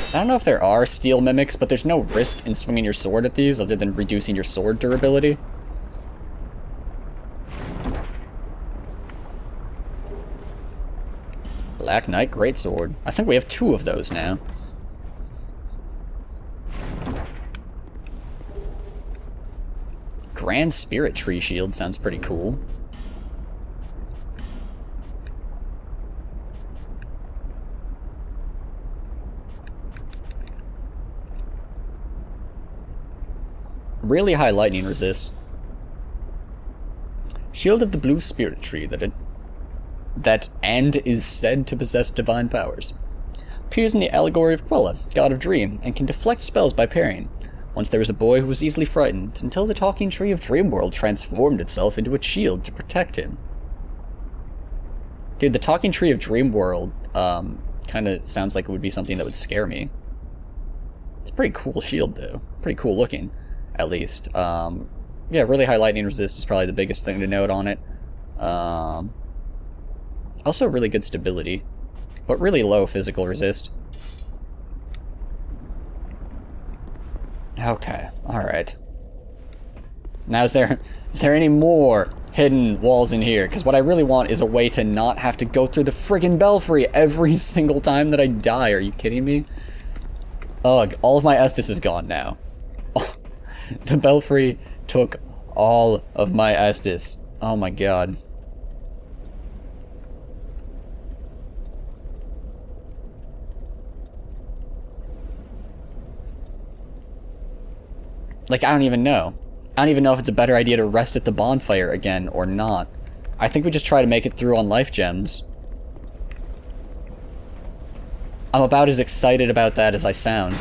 I don't know if there are steel mimics, but there's no risk in swinging your sword at these other than reducing your sword durability. Black Knight Greatsword. I think we have 2 of those now. Grand Spirit Tree Shield sounds pretty cool. Really high lightning resist. Shield of the Blue Spirit Tree that is said to possess divine powers. Appears in the allegory of Quella, god of Dream, and can deflect spells by parrying. Once there was a boy who was easily frightened, until the talking tree of Dreamworld transformed itself into a shield to protect him. Dude, the talking tree of Dreamworld, kind of sounds like it would be something that would scare me. It's a pretty cool shield, though. Pretty cool looking, at least. Yeah, really high lightning resist is probably the biggest thing to note on it. Also really good stability, but really low physical resist. Okay, alright. Now is there any more hidden walls in here? Because what I really want is a way to not have to go through the friggin' belfry every single time that I die. Are you kidding me? Ugh, all of my Estus is gone now. The belfry took all of my Estus. Oh my god. Like, I don't even know. I don't even know if it's a better idea to rest at the bonfire again or not. I think we just try to make it through on life gems. I'm about as excited about that as I sound.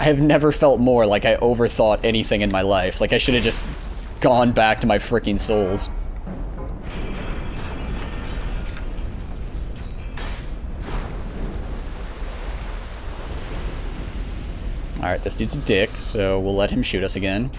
I have never felt more like I overthought anything in my life. Like I should have just gone back to my freaking souls. Alright, this dude's a dick, so we'll let him shoot us again.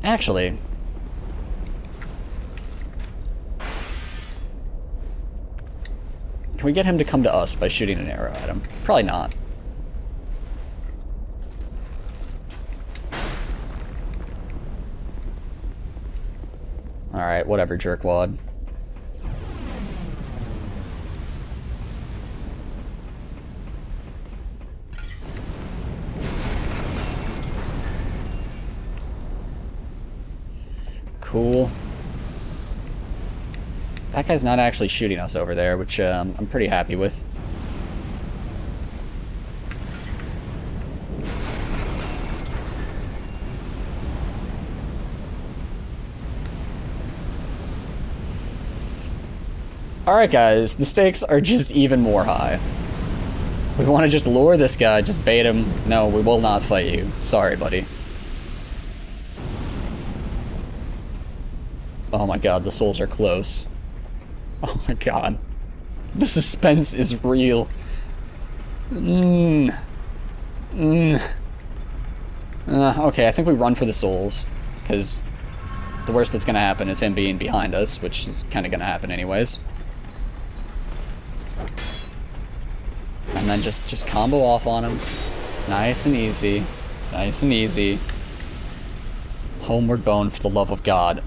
Actually, can we get him to come to us by shooting an arrow at him? Probably not. Alright, whatever, jerkwad. Cool. That guy's not actually shooting us over there, which I'm pretty happy with. Alright guys, the stakes are just even more high. We want to just lure this guy, just bait him. No, we will not fight you. Sorry, buddy. Oh my god, the souls are close. Oh my god. The suspense is real. Okay, I think we run for the souls, because the worst that's gonna happen is him being behind us, which is kind of gonna happen anyways. And then just combo off on him. Nice and easy. Nice and easy. Homeward Bone, for the love of God.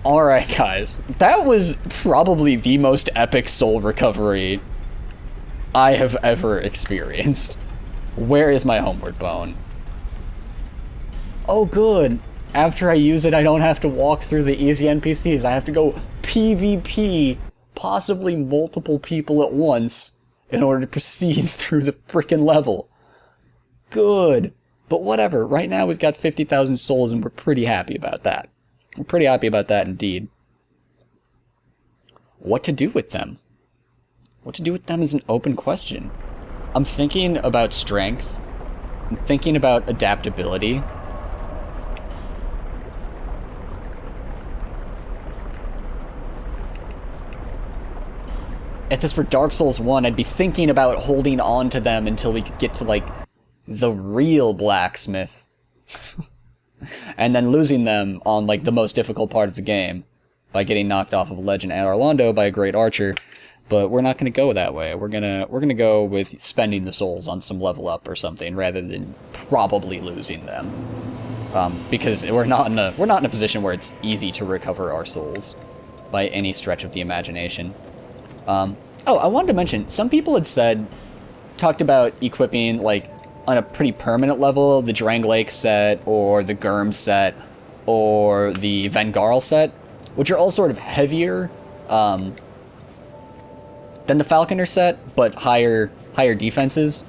Alright guys, that was probably the most epic soul recovery I have ever experienced. Where is my Homeward Bone? Oh good, after I use it I don't have to walk through the easy NPCs, I have to go PvP, possibly multiple people at once, in order to proceed through the frickin' level. Good, but whatever, right now we've got 50,000 souls and we're pretty happy about that. We're pretty happy about that indeed. What to do with them? What to do with them is an open question. I'm thinking about strength. I'm thinking about adaptability. if this were Dark Souls 1, I'd be thinking about holding on to them until we could get to, like, the real blacksmith. And then losing them on, like, the most difficult part of the game by getting knocked off of a ledge in Anor Londo by a great archer. But we're not going to go that way. We're gonna go with spending the souls on some level up or something rather than probably losing them. Because we're not in a position where it's easy to recover our souls by any stretch of the imagination. Oh, I wanted to mention, some people had talked about equipping, like, on a pretty permanent level, the Drangleic set, or the Gurm set, or the Vengarl set, which are all sort of heavier, than the Falconer set, but higher defenses.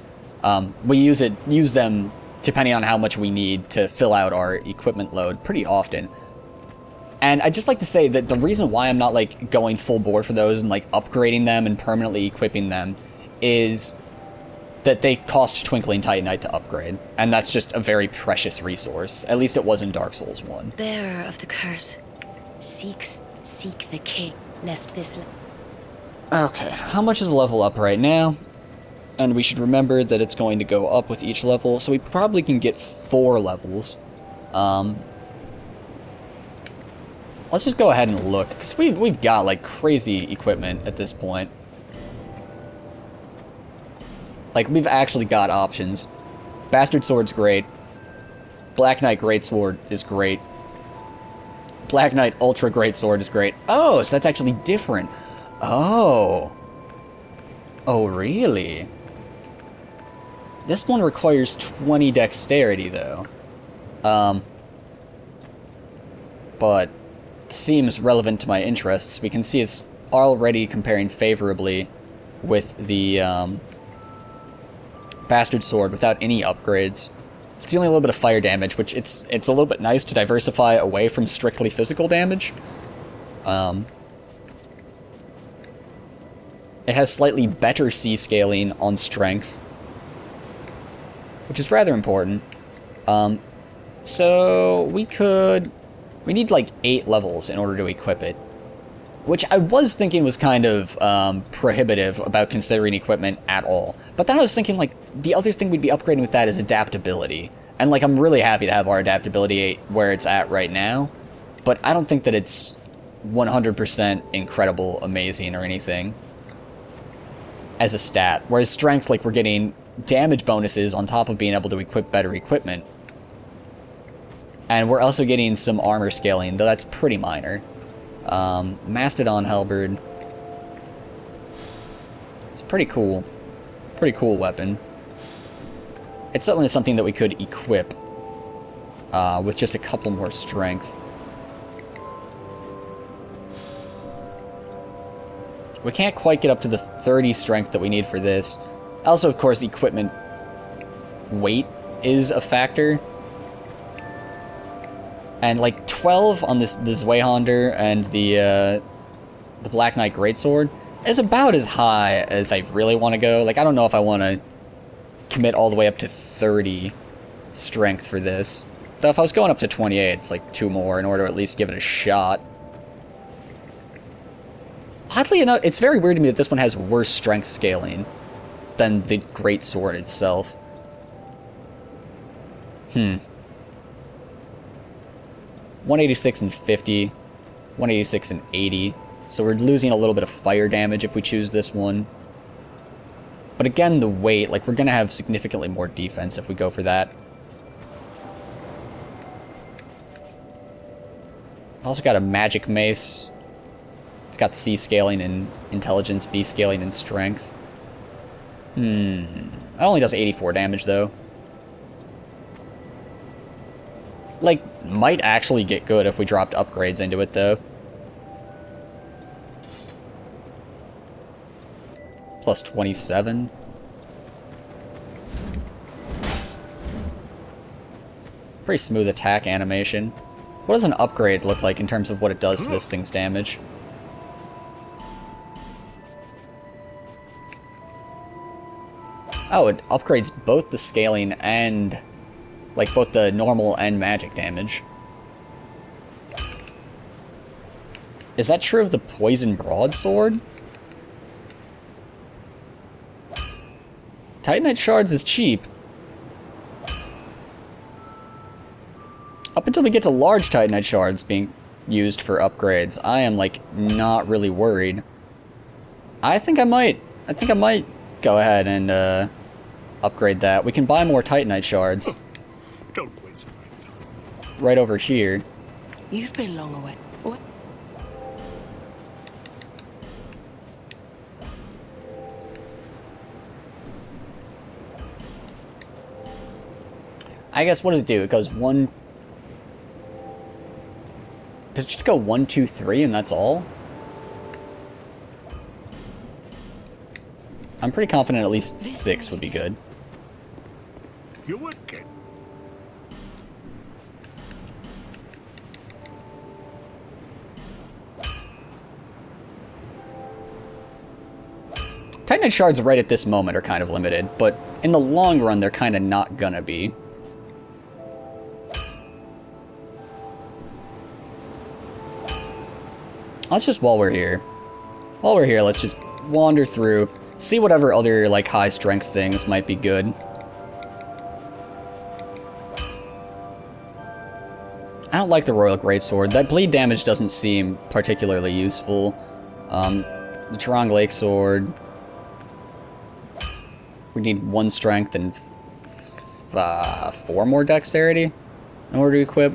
We use them depending on how much we need to fill out our equipment load pretty often. And I'd just like to say that the reason why I'm not, like, going full bore for those and, like, upgrading them and permanently equipping them is that they cost Twinkling Titanite to upgrade. And that's just a very precious resource. At least it was in Dark Souls 1. Bearer of the curse, seek the king, lest this... Okay, how much is level up right now? And we should remember that it's going to go up with each level, so we probably can get 4 levels. Let's just go ahead and look, because we've got, like, crazy equipment at this point. Like, we've actually got options. Bastard Sword's great. Black Knight Greatsword is great. Black Knight Ultra Greatsword is great. Oh, so that's actually different. Oh. Oh, really? This one requires 20 dexterity, though. But seems relevant to my interests. We can see it's already comparing favorably with the Bastard Sword without any upgrades. It's dealing a little bit of fire damage, which it's a little bit nice to diversify away from strictly physical damage. It has slightly better C scaling on strength, which is rather important. So we need like 8 levels in order to equip it, which I was thinking was kind of prohibitive about considering equipment at all. But then I was thinking, like, the other thing we'd be upgrading with that is adaptability. And, like, I'm really happy to have our adaptability where it's at right now, but I don't think that it's 100% incredible, amazing, or anything as a stat. Whereas strength, like, we're getting damage bonuses on top of being able to equip better equipment. And we're also getting some armor scaling, though that's pretty minor. Mastodon Halberd. It's pretty cool. Pretty cool weapon. It's certainly something that we could equip with just a couple more strength. We can't quite get up to the 30 strength that we need for this. Also, of course, equipment weight is a factor. And, like, 12 on the Zweihander and the Black Knight Greatsword is about as high as I really want to go. Like, I don't know if I want to commit all the way up to 30 strength for this. Though if I was going up to 28, it's like 2 more in order to at least give it a shot. Oddly enough, it's very weird to me that this one has worse strength scaling than the Greatsword itself. 186 and 50, 186 and 80. So we're losing a little bit of fire damage if we choose this one. But again, the weight, like, we're going to have significantly more defense if we go for that. I've also got a magic mace. It's got C scaling and intelligence, B scaling and strength. It only does 84 damage, though. Like, might actually get good if we dropped upgrades into it, though. Plus 27. Pretty smooth attack animation. What does an upgrade look like in terms of what it does to this thing's damage? Oh, it upgrades both the scaling and, like, both the normal and magic damage. Is that true of the Poison Broadsword? Titanite shards is cheap. Up until we get to large Titanite shards being used for upgrades, I am, like, not really worried. I think I might go ahead and, upgrade that. We can buy more Titanite shards. Don't waste my time. Right over here. You've been long away. What? I guess, what does it do? It goes 1... Does it just go 1, 2, 3 and that's all? I'm pretty confident at least 6 would be good. You would get. Titanite shards right at this moment are kind of limited, but in the long run they're kind of not gonna be. Let's just, while we're here, let's just wander through, see whatever other, like, high strength things might be good. I don't like the Royal Greatsword. That bleed damage doesn't seem particularly useful. The Trang Lake Sword. We need 1 strength and 4 more dexterity in order to equip.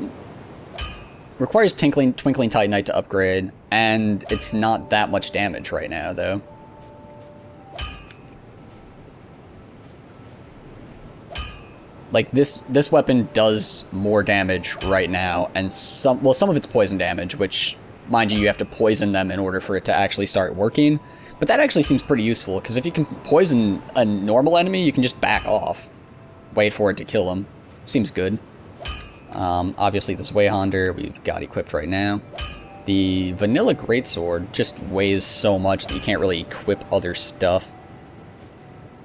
Requires Twinkling Titanite to upgrade, and it's not that much damage right now, though. Like, this weapon does more damage right now, and some of it's poison damage, which, mind you have to poison them in order for it to actually start working. But that actually seems pretty useful, because if you can poison a normal enemy, you can just back off. Wait for it to kill them. Seems good. Obviously this Zweihander we've got equipped right now. The Vanilla Greatsword just weighs so much that you can't really equip other stuff.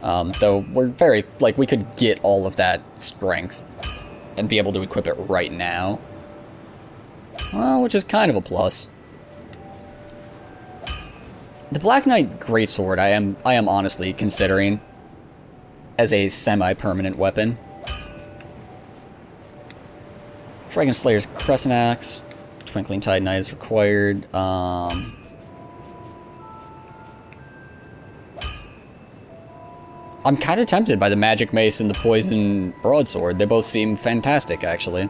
Though we're very, like, we could get all of that strength and be able to equip it right now. Well, which is kind of a plus. The Black Knight Greatsword I am honestly considering as a semi-permanent weapon. Dragon Slayer's Crescent Axe, Twinkling Titanite is required. I'm kind of tempted by the Magic Mace and the Poison Broadsword. They both seem fantastic, actually.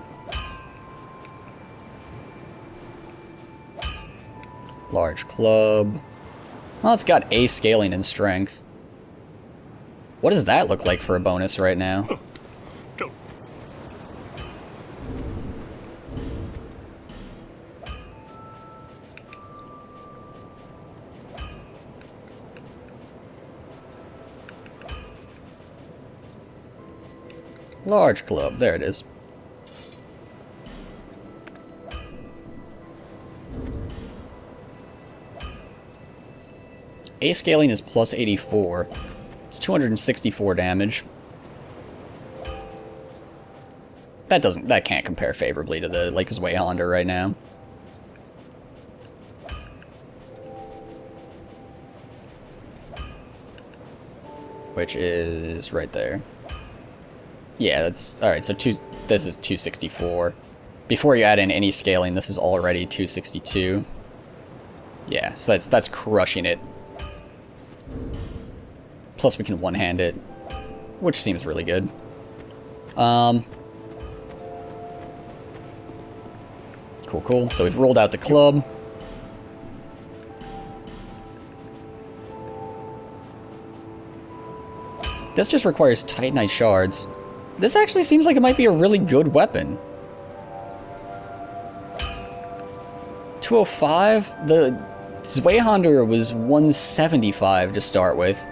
Large Club. Well, it's got A scaling and strength. What does that look like for a bonus right now? Don't. Large Club, there it is. A scaling is plus 84. It's 264 damage. That can't compare favorably to the, like, Zweihander right now. Which is right there. Yeah, that's alright, so this is 264. Before you add in any scaling, this is already 262. Yeah, so that's crushing it. Plus we can one-hand it, which seems really good. Cool. So we've rolled out the club. This just requires Titanite shards. This actually seems like it might be a really good weapon. 205? The Zweihander was 175 to start with.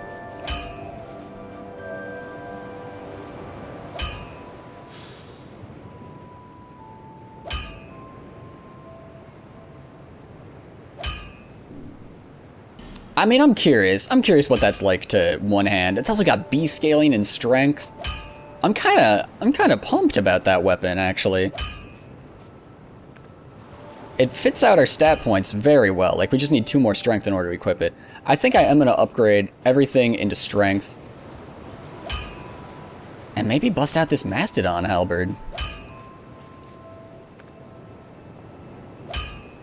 I mean, I'm curious what that's like to one hand. It's also got B scaling and strength. I'm kind of pumped about that weapon, actually. It fits out our stat points very well. Like, we just need 2 more strength in order to equip it. I think I am going to upgrade everything into strength. And maybe bust out this Mastodon halberd.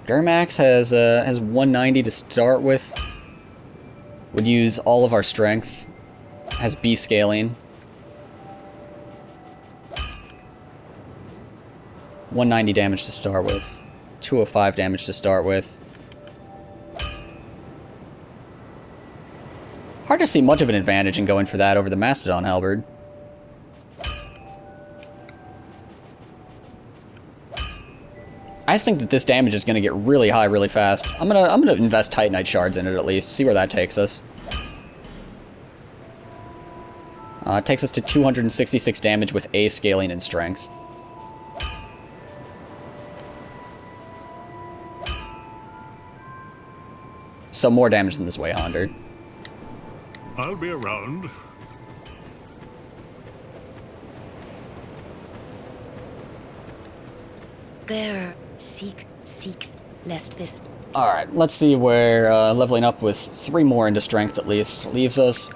Gurmax has 190 to start with. Would use all of our strength. Has B scaling. 190 damage to start with. 205 damage to start with. Hard to see much of an advantage in going for that over the Mastodon halberd. I just think that this damage is going to get really high really fast. I'm gonna invest Titanite shards in it at least, see where that takes us. It takes us to 266 damage with A scaling and strength. So more damage than this Wayhander. I'll be around. Bearer, seek, lest this. Alright, let's see where leveling up with 3 more into strength at least leaves us.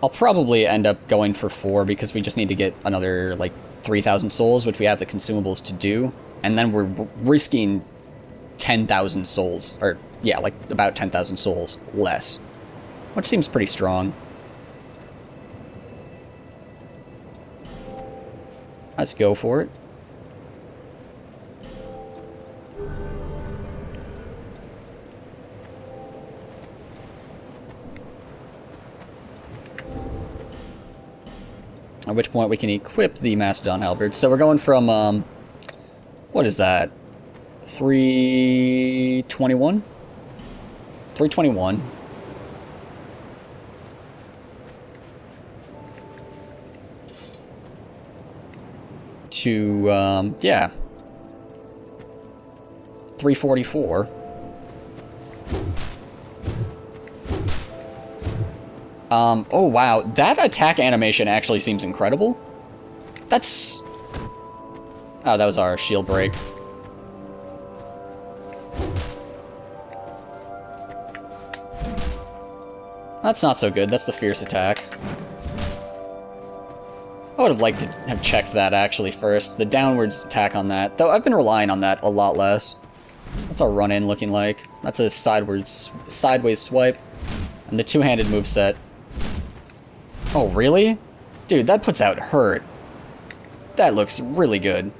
I'll probably end up going for 4 because we just need to get another, like, 3,000 souls, which we have the consumables to do. And then we're risking 10,000 souls, or, yeah, like, about 10,000 souls less. Which seems pretty strong. Let's go for it. At which point we can equip the Mastodon halberd. So we're going from, what is that? 321? 321. To, yeah. 344. Oh wow, that attack animation actually seems incredible. That's... Oh, that was our shield break. That's not so good, that's the fierce attack. I would have liked to have checked that actually first. The downwards attack on that, though I've been relying on that a lot less. What's our run-in looking like? That's a sideways swipe. And the two-handed moveset. Oh, really? Dude, that puts out hurt. That looks really good.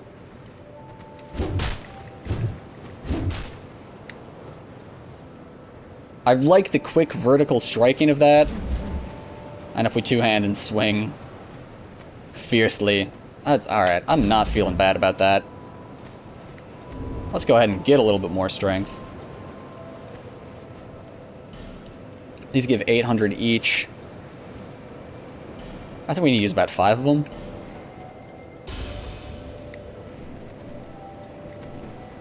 I like the quick vertical striking of that. And if we two-hand and swing fiercely, that's alright. I'm not feeling bad about that. Let's go ahead and get a little bit more strength. These give 800 each. I think we need to use about 5 of them.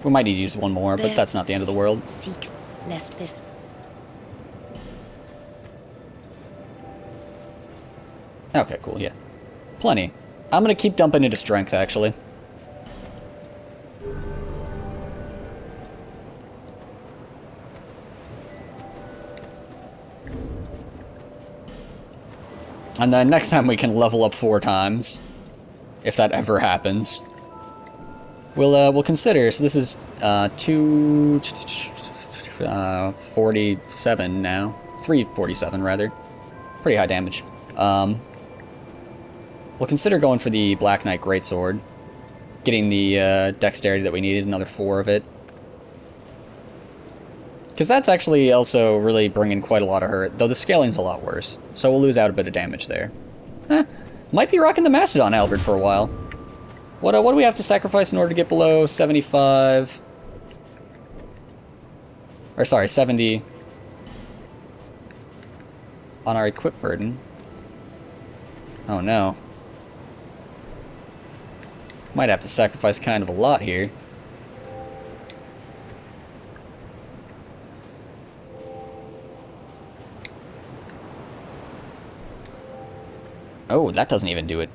We might need to use one more, but that's not the end of the world. Seek, lest this. Okay, cool, yeah. Plenty. I'm gonna keep dumping into strength, actually. And then next time we can level up 4 times, if that ever happens. We'll consider. So this is 247 now, 347 rather. Pretty high damage. We'll consider going for the Black Knight Greatsword, getting the dexterity that we needed, another 4 of it. Because that's actually also really bringing quite a lot of hurt, though the scaling's a lot worse, so we'll lose out a bit of damage there. Might be rocking the Mastodon halberd for a while. What do we have to sacrifice in order to get below 75? Or sorry, 70 on our equip burden. Oh no. Might have to sacrifice kind of a lot here. Oh, that doesn't even do it.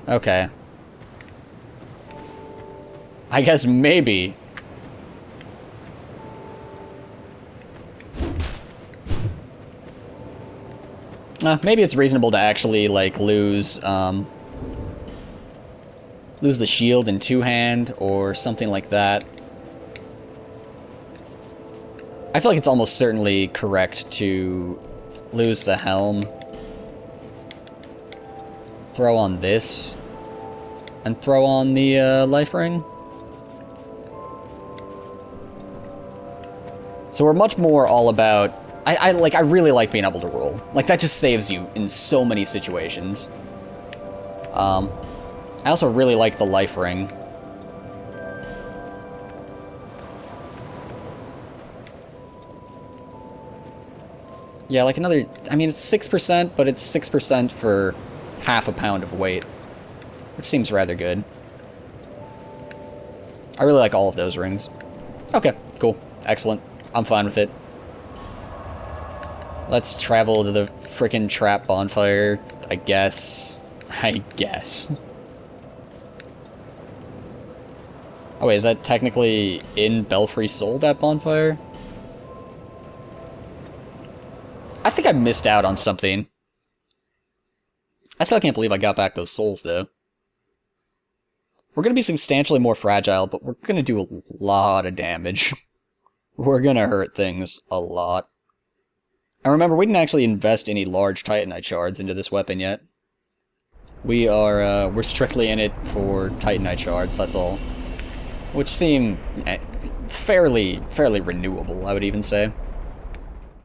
Okay. I guess maybe. Maybe it's reasonable to actually, like, lose the shield in two-hand or something like that. I feel like it's almost certainly correct to lose the helm, throw on this, and throw on the life ring. So we're much more all about... I really like being able to roll. Like, that just saves you in so many situations. I also really like the life ring. Yeah, like another... I mean, it's 6%, but it's 6% for half a pound of weight, which seems rather good. I really like all of those rings. Okay, cool. Excellent. I'm fine with it. Let's travel to the frickin' trap bonfire, I guess. I guess. Oh wait, is that technically in Belfry Soul, that bonfire? I think I missed out on something. I still can't believe I got back those souls, though. We're gonna be substantially more fragile, but we're gonna do a lot of damage. We're gonna hurt things a lot. And remember, we didn't actually invest any large Titanite shards into this weapon yet. We're strictly in it for Titanite shards, that's all. Which seem fairly renewable, I would even say.